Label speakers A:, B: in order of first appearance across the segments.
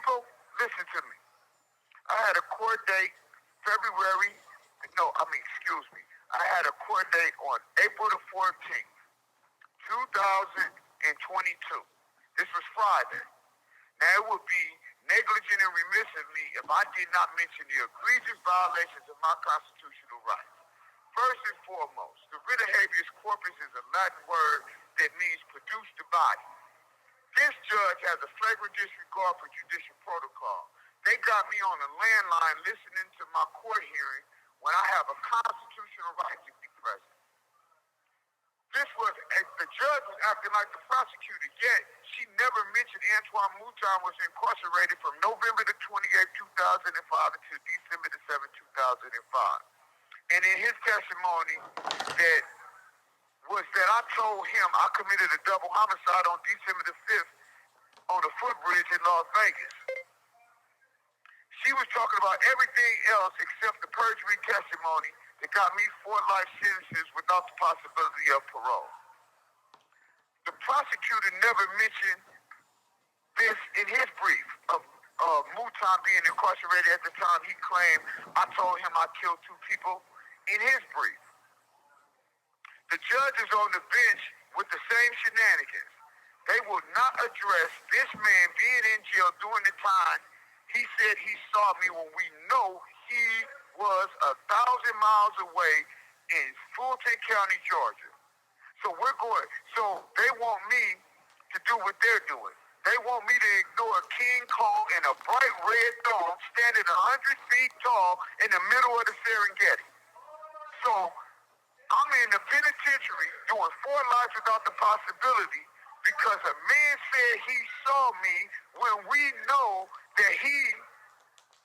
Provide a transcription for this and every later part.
A: People, listen to me. I had a court date excuse me. I had a court date on April the 14th, 2022. This was Friday. Now, it would be negligent and remiss of me if I did not mention the egregious violations of my constitutional rights. First and foremost, the writ of habeas corpus is a Latin word that means produce the body. This judge has a flagrant disregard for judicial protocol. They got me on a landline listening to my court hearing when I have a constitutional right to be present. The judge was acting like the prosecutor, yet she never mentioned Antoine Mouton was incarcerated from November the 28th, 2005 until December the 7th, 2005. And in his testimony that I told him I committed a double homicide on December the 5th on a footbridge in Las Vegas. She was talking about everything else except the perjury testimony that got me 4 life sentences without the possibility of parole. The prosecutor never mentioned this in his brief of Mouton being incarcerated at the time he claimed I told him I killed 2 people in his brief. The judge is on the bench with the same shenanigans. They will not address this man being in jail during the time he said he saw me when we know he was 1,000 miles away in Fulton County, Georgia. So they want me to do what they're doing. They want me to ignore King Kong and a bright red thong standing 100 feet tall in the middle of the Serengeti. So I'm in the penitentiary doing 4 lives without the possibility because a man said he saw me when we know that he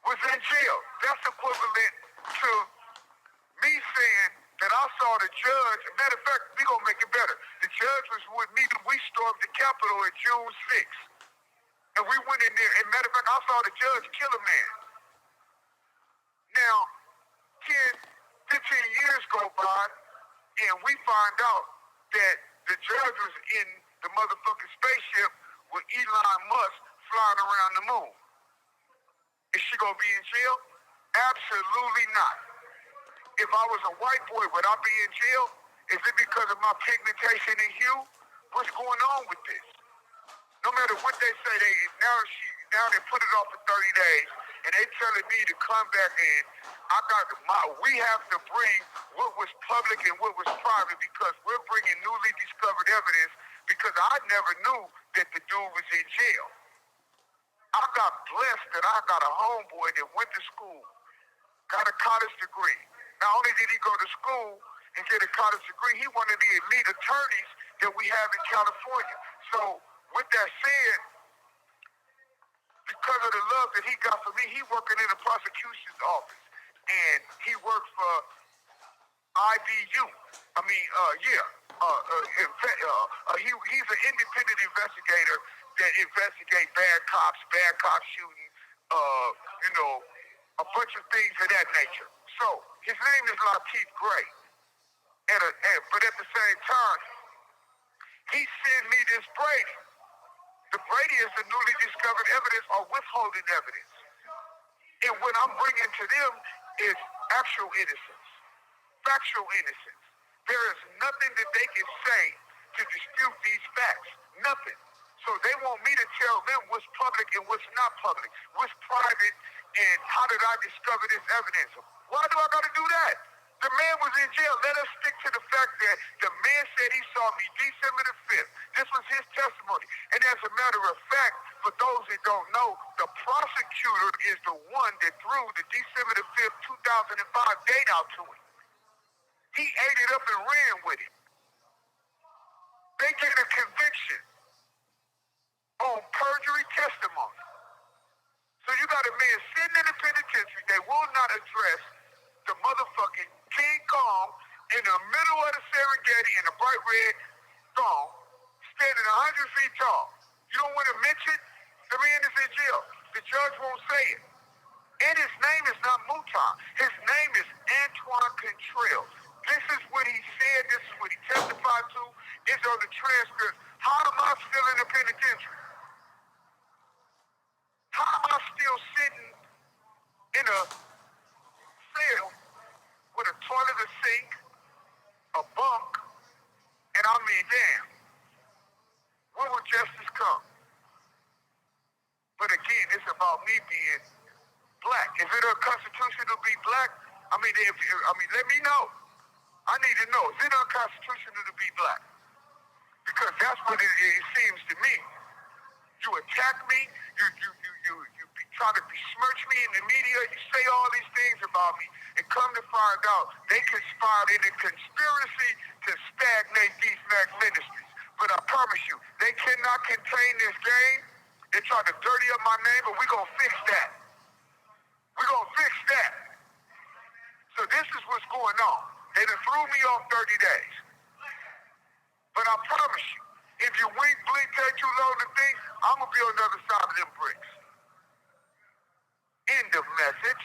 A: was in jail. That's equivalent to me saying that I saw the judge. Matter of fact, we're going to make it better. The judge was with me. We stormed the Capitol on June 6th. And we went in there. And matter of fact, I saw the judge kill a man. Now, 10, 15 years go by, and we find out that the judge was in the motherfucking spaceship with Elon Musk flying around the moon. Is she gonna be in jail? Absolutely not. If I was a white boy, would I be in jail? Is it because of my pigmentation and hue? What's going on with this? No matter what they say, now they put it off for 30 days, and they telling me to come back in. We have to bring what was public and what was private because we're bringing newly discovered evidence because I never knew that the dude was in jail. I got blessed that I got a homeboy that went to school, got a college degree. Not only did he go to school and get a college degree, he one of the elite attorneys that we have in California. So with that said, because of the love that he got for me, he working in the prosecution's office. And he worked for IBU. He's an independent investigator that investigate bad cops shooting, a bunch of things of that nature. So his name is Lateef Gray. But at the same time, he sent me this Brady. The Brady is the newly discovered evidence or withholding evidence. And what I'm bringing to them is actual innocence, factual innocence. There is nothing that they can say to dispute these facts. Nothing. So they want me to tell them what's public and what's not public, what's private, and how did I discover this evidence? Why do I got to do that? The man was in jail. Let us stick to the fact that the man said he saw me December the 5th. This was his testimony. And as a matter of fact, for those that don't know, the prosecutor is the one that threw the December the 5th, 2005 date out to him. He ate it up and ran with it. They get a conviction on perjury testimony. So you got a man sitting in the penitentiary. They will not address the motherfucking King Kong in the middle of the Serengeti in a bright red thong, standing 100 feet tall. You don't want to mention the man is in jail. The judge won't say it. And his name is not Mouton. His name is Antoine Contrell. This is what he said. This is what he testified to. It's on the transcript. How am I still in the penitentiary? How am I But again, it's about me being black. Is it unconstitutional to be black? Let me know. I need to know. Is it unconstitutional to be black? Because that's what it seems to me. You attack me. You try to besmirch me in the media. You say all these things about me, and come to find out they conspired in a conspiracy to stagnate these Mac ministries. But I promise you, they cannot contain this game. They try to dirty up my name, but we're gonna fix that. We're gonna fix that. So this is what's going on. They done threw me off 30 days. But I promise you, if you wink, blink, take too long to think, I'm going to be on the other side of them bricks. End of message.